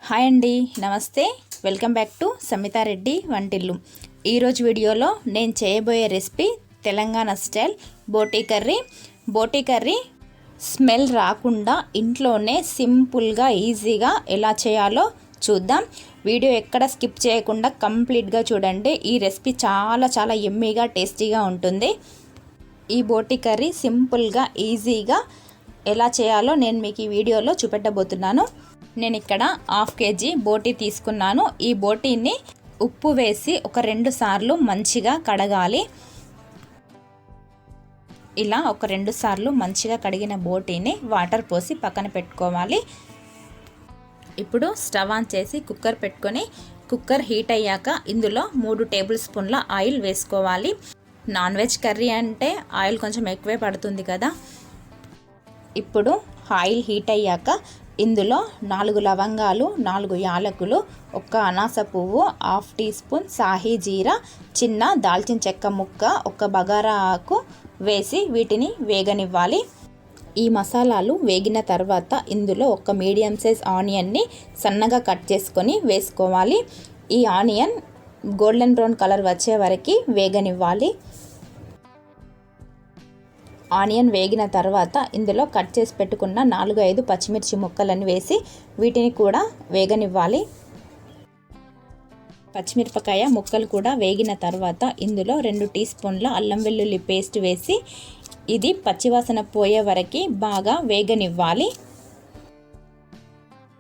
Hi అండి, నమస్తే. Welcome back to సమితారెడ్డి వంటిల్లు. ఈరోజు వీడియోలో నేను చేయబోయే రెసిపీ తెలంగాణ స్టైల్ బోటీ కర్రీ స్మెల్ రాకుండా ఇంట్లోనే సింపుల్గా ఈజీగా ఎలా చేయాలో చూద్దాం. వీడియో ఎక్కడ స్కిప్ చేయకుండా కంప్లీట్గా చూడండి. ఈ రెసిపీ చాలా యమ్మీగా టేస్టీగా ఉంటుంది. ఈ బోటీ కర్రీ సింపుల్గా ఈజీగా ఎలా చేయాలో నేను మీకు ఈ వీడియోలో చూపెట్టబోతున్నాను. నేను ఇక్కడ 1/2 kg బోటీ తీసుకున్నాను. ఈ బోటీని ఉప్పు వేసి ఒక 2 సార్లు మంచిగా కడగాలి. ఇలా ఒక 2 సార్లు మంచిగా కడిగిన బోటీని వాటర్ పోసి పక్కన పెట్టుకోవాలి. ఇప్పుడు స్టవ్ ఆన్ చేసి కుక్కర్ పెట్టుకొని కుక్కర్ హీట్ అయ్యాక ఇందులో 3 టేబుల్ స్పూన్ల ఆయిల్ వేసుకోవాలి. నాన్ వెజ్ కర్రీ అంటే ఆయిల్ కొంచెం ఎక్కువే పడుతుంది కదా. ఇప్పుడు ఆయిల్ హీట్ అయ్యాక ఇందులో 4 లవంగాలు, 4 యాలకులు, 1 అనాస పువ్వు, 1/2 టీ స్పూన్ సాహీ జీరా, చిన్న దాల్చిన చెక్క ముక్క, 1 బగారా ఆకు వేసి వీటిని వేగనివ్వాలి. ఈ మసాలాలు వేగిన తర్వాత ఇందులో 1 మీడియం సైజ్ ఆనియన్ని సన్నగా కట్ చేసుకొని వేసుకోవాలి. ఈ ఆనియన్ గోల్డెన్ బ్రౌన్ కలర్ వచ్చే వరకు వేగనివ్వాలి. ఆనియన్ వేగిన తర్వాత ఇందులో కట్ చేసి పెట్టుకున్న 4-5 పచ్చిమిర్చి ముక్కలను వేసి వీటిని కూడా వేగనివ్వాలి. పచ్చిమిరపకాయ ముక్కలు కూడా వేగిన తర్వాత ఇందులో 2 టీ స్పూన్ల అల్లం వెల్లుల్లి పేస్ట్ వేసి ఇది పచ్చివాసన పోయే వరకు బాగా వేగనివ్వాలి.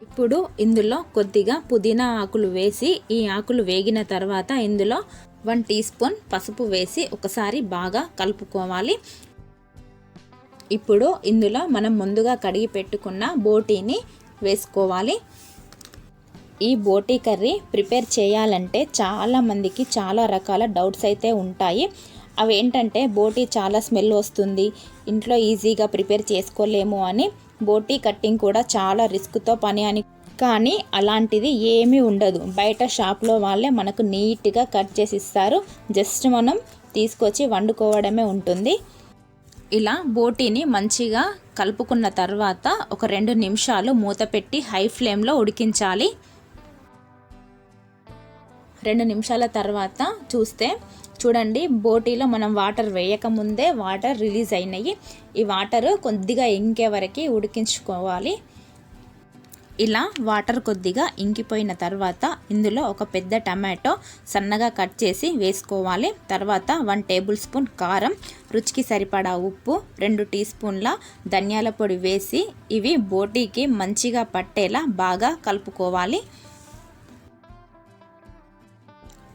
ఇప్పుడు ఇందులో కొద్దిగా పుదీనా ఆకులు వేసి ఈ ఆకులు వేగిన తర్వాత ఇందులో 1 టీ స్పూన్ పసుపు వేసి ఒకసారి బాగా కలుపుకోవాలి. ఇప్పుడు ఇందులో మనం ముందుగా కడిగి పెట్టుకున్న బోటీని వేసుకోవాలి. ఈ బోటీ కర్రీ ప్రిపేర్ చేయాలంటే చాలామందికి చాలా రకాల డౌట్స్ అయితే ఉంటాయి. అవి ఏంటంటే బోటీ చాలా స్మెల్ వస్తుంది, ఇంట్లో ఈజీగా ప్రిపేర్ చేసుకోలేము అని, బోటీ కట్టింగ్ కూడా చాలా రిస్క్తో పని అని. కానీ అలాంటిది ఏమీ ఉండదు. బయట షాప్లో వాళ్ళే మనకు నీట్గా కట్ చేసి ఇస్తారు. జస్ట్ మనం తీసుకొచ్చి వండుకోవడమే ఉంటుంది. ఇలా బోటీని మంచిగా కలుపుకున్న తర్వాత ఒక 2 నిమిషాలు మూత పెట్టి హై ఫ్లేమ్లో ఉడికించాలి. 2 నిమిషాల తర్వాత చూస్తే చూడండి, బోటీలో మనం వాటర్ వేయకముందే వాటర్ రిలీజ్ అయినాయి. ఈ వాటర్ కొద్దిగా ఇంకే వరకు ఉడికించుకోవాలి. ఇలా వాటర్ కొద్దిగా ఇంకిపోయిన తర్వాత ఇందులో ఒక పెద్ద టమాటో సన్నగా కట్ చేసి వేసుకోవాలి. తర్వాత 1 టేబుల్ స్పూన్ కారం, రుచికి సరిపడా ఉప్పు, 2 టీ స్పూన్ల ధనియాల పొడి వేసి ఇవి బోటీకి మంచిగా పట్టేలా బాగా కలుపుకోవాలి.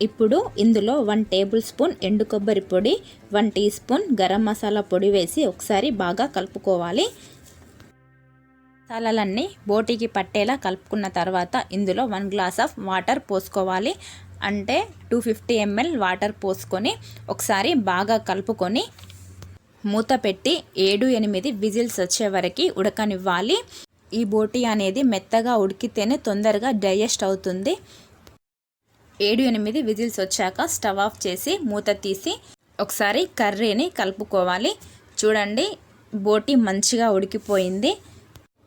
ఇప్పుడు ఇందులో 1 టేబుల్ స్పూన్ ఎండు కొబ్బరి పొడి, 1 టీ స్పూన్ గరం మసాలా పొడి వేసి ఒకసారి బాగా కలుపుకోవాలి. మసాలాలన్నీ బోటీకి పట్టేలా కలుపుకున్న తర్వాత ఇందులో 1 గ్లాస్ ఆఫ్ వాటర్ పోసుకోవాలి. అంటే 250 ml వాటర్ పోసుకొని ఒకసారి బాగా కలుపుకొని మూత పెట్టి 7-8 విజిల్స్ వచ్చే వరకు ఉడకనివ్వాలి. ఈ బోటీ అనేది మెత్తగా ఉడికితేనే తొందరగా డైజెస్ట్ అవుతుంది. 7-8 విజిల్స్ వచ్చాక స్టవ్ ఆఫ్ చేసి మూత తీసి ఒకసారి కర్రీని కలుపుకోవాలి. చూడండి, బోటీ మంచిగా ఉడికిపోయింది.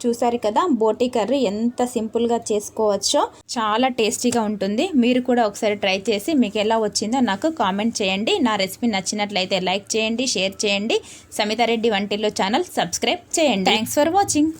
చూసారు కదా, బోటీ కర్రీ ఎంత సింపుల్గా చేసుకోవచ్చో. చాలా టేస్టీగా ఉంటుంది. మీరు కూడా ఒకసారి ట్రై చేసి మీకు ఎలా వచ్చిందో నాకు కామెంట్ చేయండి. నా రెసిపీ నచ్చినట్లయితే లైక్ చేయండి, షేర్ చేయండి. సమితారెడ్డి వంటిల్లు ఛానల్ సబ్స్క్రైబ్ చేయండి. Thanks for watching.